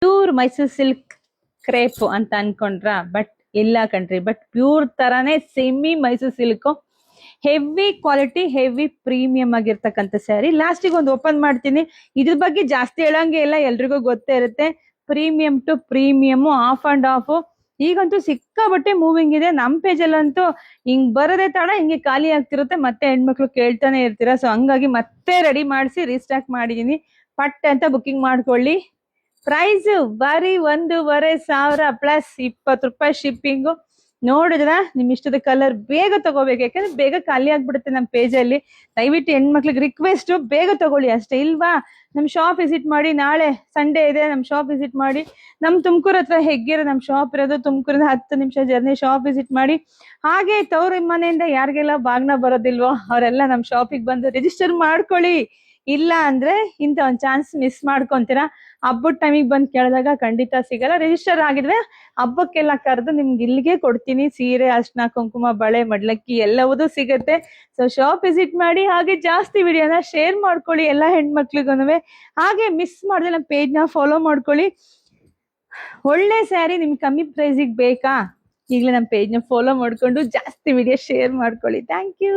Pure Mysore silk crepe ಅಂತ ಅನ್ಕೊಂಡ್ರ, but ಇಲ್ಲ ಕಣ್ರಿ, ಬಟ್ ಪ್ಯೂರ್ ತರಾನೇ semi Mysore silk, heavy quality, heavy premium ಆಗಿರ್ತಕ್ಕಂಥ ಸ್ಯಾರಿ. ಲಾಸ್ಟಿಗೆ ಒಂದು ಓಪನ್ ಮಾಡ್ತೀನಿ. ಇದ್ರ ಬಗ್ಗೆ ಜಾಸ್ತಿ ಹೇಳಂಗೆ ಇಲ್ಲ, ಎಲ್ರಿಗೂ ಗೊತ್ತೇ ಇರುತ್ತೆ. Premium to premium, off and off. ಈಗಂತೂ ಸಿಕ್ಕಾಬಟ್ಟೆ ಮೂವಿಂಗ್ ಇದೆ. ನಮ್ ಪೇಜಲ್ಲಂತೂ ಹಿಂಗ್ ಬರದೇ ತಡ ಹಿಂಗೆ ಖಾಲಿ ಆಗ್ತಿರುತ್ತೆ, ಮತ್ತೆ ಹೆಣ್ಮಕ್ಳು ಕೇಳ್ತಾನೆ ಇರ್ತೀರಾ. ಸೊ ಹಂಗಾಗಿ ಮತ್ತೆ ರೆಡಿ ಮಾಡಿಸಿ ರೀಸ್ಟಾಕ್ ಮಾಡಿದೀನಿ. ಪಟ್ ಅಂತ ಬುಕಿಂಗ್ ಮಾಡ್ಕೊಳ್ಳಿ. ಪ್ರೈಸ್ ಬರೀ 1,500 ಪ್ಲಸ್ 20 ರೂಪಾಯಿ ಶಿಪ್ಪಿಂಗು. ನೋಡಿದ್ರ ನಿಮ್ ಇಷ್ಟದ ಕಲರ್ ಬೇಗ ತಗೋಬೇಕು, ಯಾಕಂದ್ರೆ ಬೇಗ ಖಾಲಿ ಆಗ್ಬಿಡುತ್ತೆ ನಮ್ ಪೇಜಲ್ಲಿ. ದಯವಿಟ್ಟು ಹೆಣ್ಮಕ್ಳಿಗೆ ರಿಕ್ವೆಸ್ಟ್, ಬೇಗ ತಗೊಳ್ಳಿ ಅಷ್ಟೇ, ಇಲ್ವಾ? ನಮ್ ಶಾಪ್ ವಿಸಿಟ್ ಮಾಡಿ. ನಾಳೆ ಸಂಡೇ ಇದೆ, ನಮ್ ಶಾಪ್ ವಿಸಿಟ್ ಮಾಡಿ. ನಮ್ ತುಮಕೂರ್ ಹತ್ರ ಹೆಗ್ಗೆರೆ ನಮ್ ಶಾಪ್ ಇರೋದು. ತುಮಕೂರಿಂದ 10 ನಿಮಿಷ ಜರ್ನಿ. ಶಾಪ್ ವಿಸಿಟ್ ಮಾಡಿ. ಹಾಗೆ ತವ್ರ ಮನೆಯಿಂದ ಯಾರಿಗೆಲ್ಲ ಬಾಗ್ನ ಬರೋದಿಲ್ವೋ ಅವರೆಲ್ಲ ನಮ್ ಶಾಪಿಗೆ ಬಂದು ರಿಜಿಸ್ಟರ್ ಮಾಡ್ಕೊಳ್ಳಿ. ಇಲ್ಲ ಅಂದ್ರೆ ಇಂತ ಒಂದ್ ಚಾನ್ಸ್ ಮಿಸ್ ಮಾಡ್ಕೊಂತೀರಾ. ಹಬ್ಬದ ಟೈಮಿಗೆ ಬಂದು ಕೇಳಿದಾಗ ಖಂಡಿತ ಸಿಗಲ್ಲ. ರಿಜಿಸ್ಟರ್ ಆಗಿದ್ರೆ ಹಬ್ಬಕ್ಕೆಲ್ಲ ಕರೆದು ನಿಮ್ಗೆ ಇಲ್ಲಿಗೆ ಕೊಡ್ತೀನಿ. ಸೀರೆ, ಅರ್ಶಿನ, ಕುಂಕುಮ, ಬಳೆ, ಮಡ್ಲಕ್ಕಿ ಎಲ್ಲವೂ ಸಿಗುತ್ತೆ. ಸೊ ಶಾಪ್ ವಿಸಿಟ್ ಮಾಡಿ. ಹಾಗೆ ಜಾಸ್ತಿ ವಿಡಿಯೋನ ಶೇರ್ ಮಾಡ್ಕೊಳ್ಳಿ ಎಲ್ಲ ಹೆಣ್ಮಕ್ಳಿಗೂ. ಹಾಗೆ ಮಿಸ್ ಮಾಡಿದ್ರೆ ನಮ್ಮ ಪೇಜ್ ನ ಫಾಲೋ ಮಾಡ್ಕೊಳ್ಳಿ. ಒಳ್ಳೆ ಸ್ಯಾರಿ ನಿಮ್ಗೆ ಕಮ್ಮಿ ಪ್ರೈಸಿಗೆ ಬೇಕಾ? ಈಗಲೇ ನಮ್ಮ ಪೇಜ್ ನ ಫಾಲೋ ಮಾಡ್ಕೊಂಡು ಜಾಸ್ತಿ ವಿಡಿಯೋ ಶೇರ್ ಮಾಡ್ಕೊಳ್ಳಿ. Thank you.